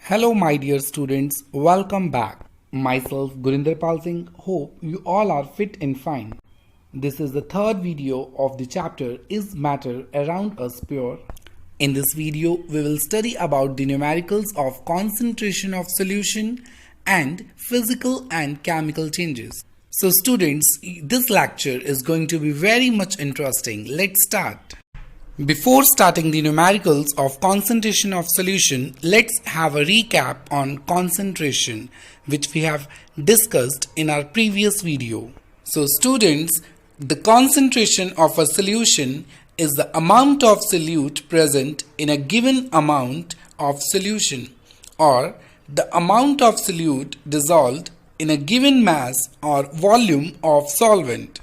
Hello my dear students, welcome back. Myself Gurinder Pal Singh, hope you all are fit and fine. This is the third video of the chapter Is Matter Around Us Pure? In this video, we will study about the numericals of concentration of solution and physical and chemical changes. So students, this lecture is going to be very much interesting. Let's start. Before starting the numericals of concentration of solution, let's have a recap on concentration, which we have discussed in our previous video. So students, the concentration of a solution is the amount of solute present in a given amount of solution, or the amount of solute dissolved in a given mass or volume of solvent.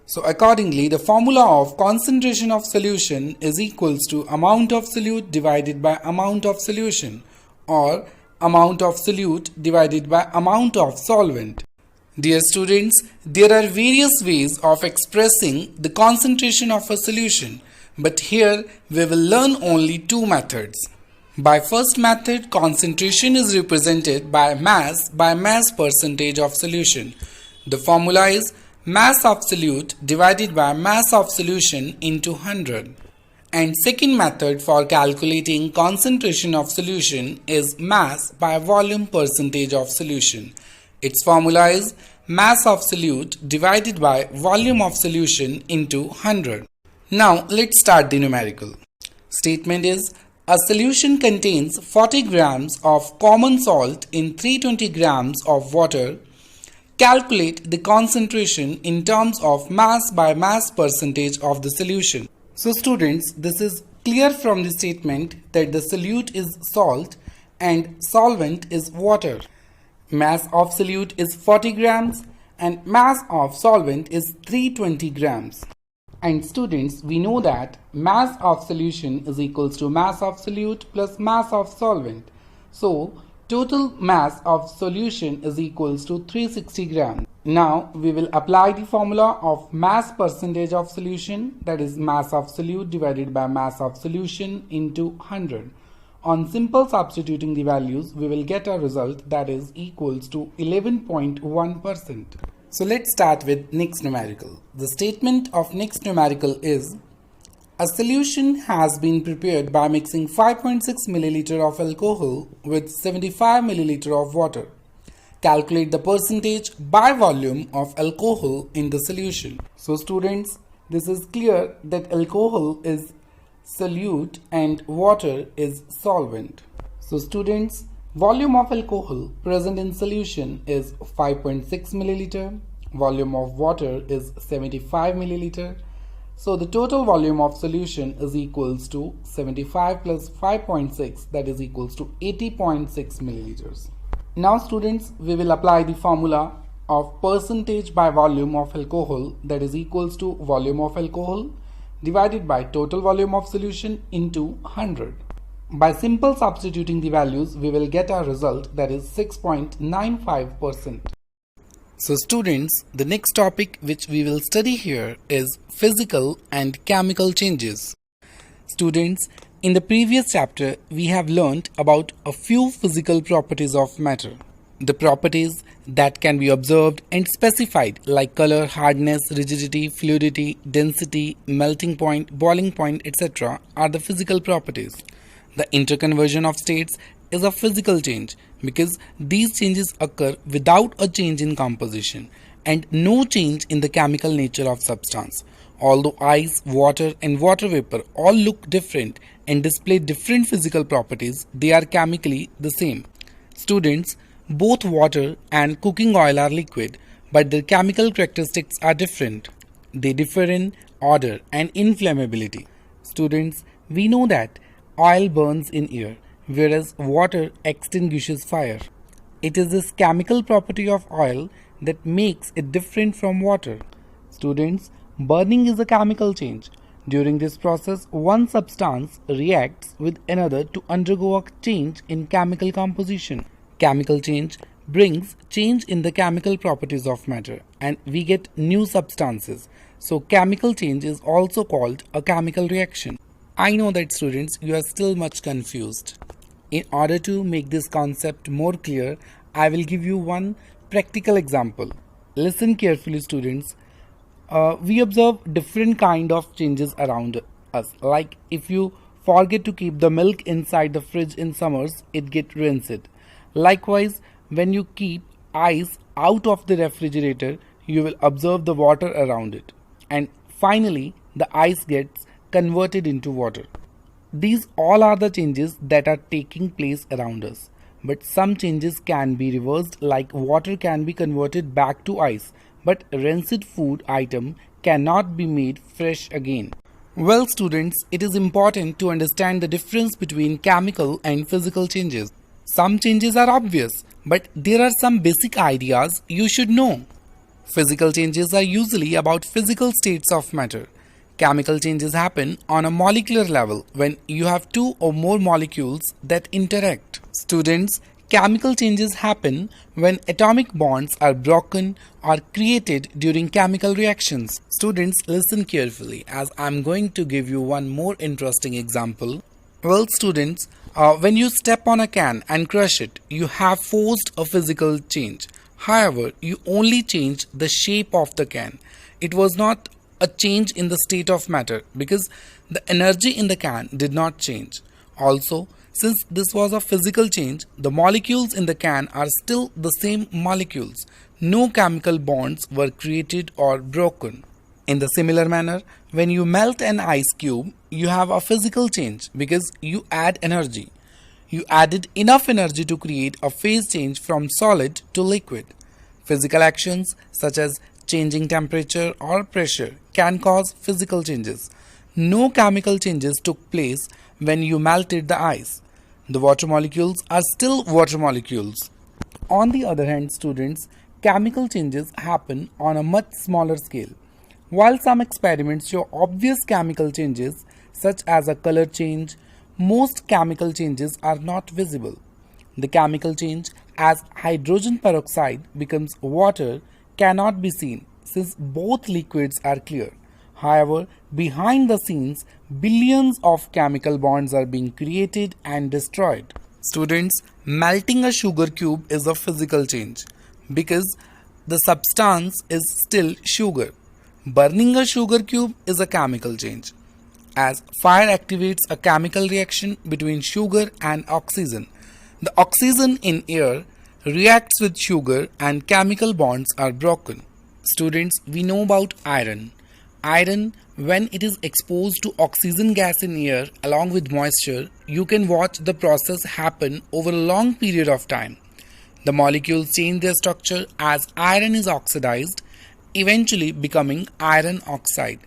So accordingly, the formula of concentration of solution is equals to amount of solute divided by amount of solution, or amount of solute divided by amount of solvent. Dear students, there are various ways of expressing the concentration of a solution, but here we will learn only two methods. By first method, concentration is represented by mass percentage of solution. The formula is mass of solute divided by mass of solution into 100. And second method for calculating concentration of solution is mass by volume percentage of solution. Its formula is mass of solute divided by volume of solution into 100. Now let's start the numerical. Statement is a solution contains 40 grams of common salt in 320 grams of water. Calculate the concentration in terms of mass by mass percentage of the solution. So students, this is clear from the statement that the solute is salt and solvent is water. Mass of solute is 40 grams and mass of solvent is 320 grams. And students, we know that mass of solution is equals to mass of solute plus mass of solvent. So total mass of solution is equals to 360 grams. Now we will apply the formula of mass percentage of solution, that is mass of solute divided by mass of solution into 100. On simple substituting the values, we will get a result that is equals to 11.1%. So let's start with next numerical. The statement of next numerical is a solution has been prepared by mixing 5.6 ml of alcohol with 75 ml of water. Calculate the percentage by volume of alcohol in the solution. So students, this is clear that alcohol is solute and water is solvent. So students, volume of alcohol present in solution is 5.6 ml. Volume of water is 75 ml. So the total volume of solution is equals to 75 plus 5.6, that is equals to 80.6 milliliters. Now students, we will apply the formula of percentage by volume of alcohol, that is equals to volume of alcohol divided by total volume of solution into 100. By simple substituting the values, we will get a result that is 6.95%. So students, the next topic which we will study here is physical and chemical changes. Students, in the previous chapter, we have learnt about a few physical properties of matter. The properties that can be observed and specified like color, hardness, rigidity, fluidity, density, melting point, boiling point, etc. are the physical properties. The interconversion of states is a physical change because these changes occur without a change in composition and no change in the chemical nature of substance. Although ice, water and water vapor all look different and display different physical properties, they are chemically the same. Students, both water and cooking oil are liquid, but their chemical characteristics are different. They differ in odor and inflammability. Students, we know that oil burns in air, whereas water extinguishes fire. It is this chemical property of oil that makes it different from water. Students, burning is a chemical change. During this process, one substance reacts with another to undergo a change in chemical composition. Chemical change brings change in the chemical properties of matter and we get new substances. So chemical change is also called a chemical reaction. I know that students, you are still much confused. In order to make this concept more clear, I will give you one practical example. Listen carefully, students. We observe different kind of changes around us. Like if you forget to keep the milk inside the fridge in summers, it gets rinsed. Likewise, when you keep ice out of the refrigerator, you will observe the water around it. And finally, the ice gets converted into water. These all are the changes that are taking place around us. But some changes can be reversed, like water can be converted back to ice, but rinsed food item cannot be made fresh again. Well, students, it is important to understand the difference between chemical and physical changes. Some changes are obvious, but there are some basic ideas you should know. Physical changes are usually about physical states of matter. Chemical changes happen on a molecular level when you have two or more molecules that interact. Students, chemical changes happen when atomic bonds are broken or created during chemical reactions. Students, listen carefully as I'm going to give you one more interesting example. Well, students, when you step on a can and crush it, you have forced a physical change. However, you only change the shape of the can. It was not a change in the state of matter because the energy in the can did not change. Also, since this was a physical change, the molecules in the can are still the same molecules. No chemical bonds were created or broken. In the similar manner, when you melt an ice cube, you have a physical change because you add energy. You added enough energy to create a phase change from solid to liquid. Physical actions such as changing temperature or pressure can cause physical changes. No chemical changes took place when you melted the ice. The water molecules are still water molecules. On the other hand, students, chemical changes happen on a much smaller scale. While some experiments show obvious chemical changes, such as a color change, most chemical changes are not visible. The chemical change as hydrogen peroxide becomes water cannot be seen since both liquids are clear. However, behind the scenes, billions of chemical bonds are being created and destroyed. Students, melting a sugar cube is a physical change because the substance is still sugar. Burning a sugar cube is a chemical change, as fire activates a chemical reaction between sugar and oxygen. The oxygen in air reacts with sugar and chemical bonds are broken. Students, we know about iron. Iron, when it is exposed to oxygen gas in air along with moisture, you can watch the process happen over a long period of time. The molecules change their structure as iron is oxidized, eventually becoming iron oxide.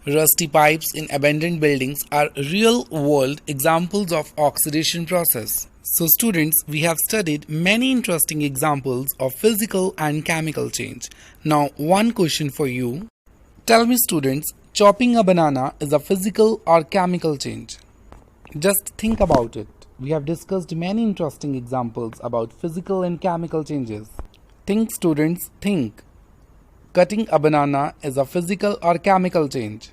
Rusty pipes in abandoned buildings are real-world examples of oxidation process. So students, we have studied many interesting examples of physical and chemical change. Now one question for you. Tell me students, chopping a banana is a physical or chemical change? Just think about it. We have discussed many interesting examples about physical and chemical changes. Think students, think. Cutting a banana is a physical or chemical change?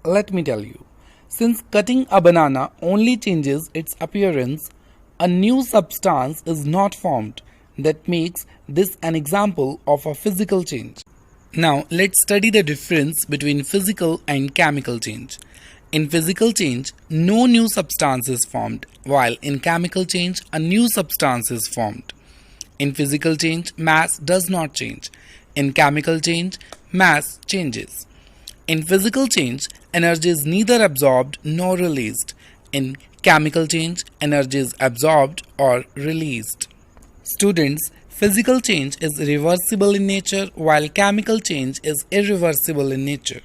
Let me tell you. Since cutting a banana only changes its appearance, a new substance is not formed. That makes this an example of a physical change. Now let's study the difference between physical and chemical change. In physical change, no new substance is formed, while in chemical change, a new substance is formed. In physical change, mass does not change. In chemical change, mass changes. In physical change, energy is neither absorbed nor released. In chemical change, energy is absorbed or released. Students, physical change is reversible in nature while chemical change is irreversible in nature.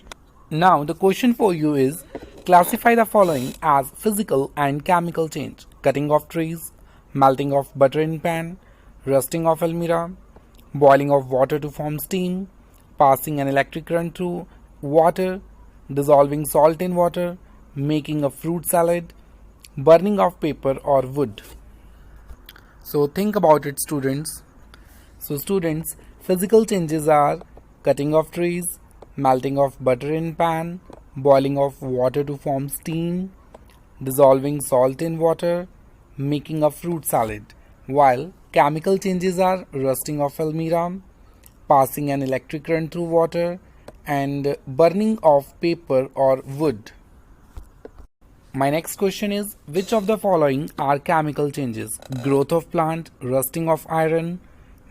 Now the question for you is, classify the following as physical and chemical change: cutting of trees, melting of butter in pan, rusting of almirah, boiling of water to form steam, passing an electric current through water, dissolving salt in water, making a fruit salad, burning of paper or wood. So think about it, students. So students, physical changes are cutting of trees, melting of butter in pan, boiling of water to form steam, dissolving salt in water, making a fruit salad, while chemical changes are rusting of almirah, passing an electric current through water, and burning of paper or wood. My next question is, which of the following are chemical changes? Growth of plant, rusting of iron,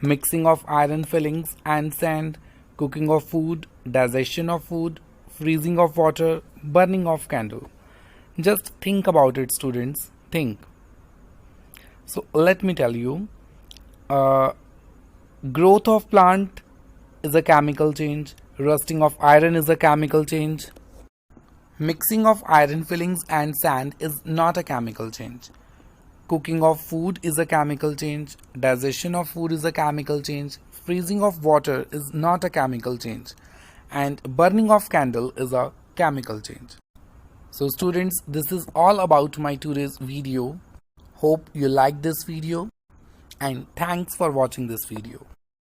mixing of iron fillings and sand, cooking of food, digestion of food, freezing of water, burning of candle. Just think about it, students. Think. So let me tell you, uh, growth of plant is a chemical change, rusting of iron is a chemical change, mixing of iron fillings and sand is not a chemical change. Cooking of food is a chemical change. Digestion of food is a chemical change. Freezing of water is not a chemical change. And burning of candle is a chemical change. So students, this is all about my today's video. Hope you like this video and thanks for watching this video.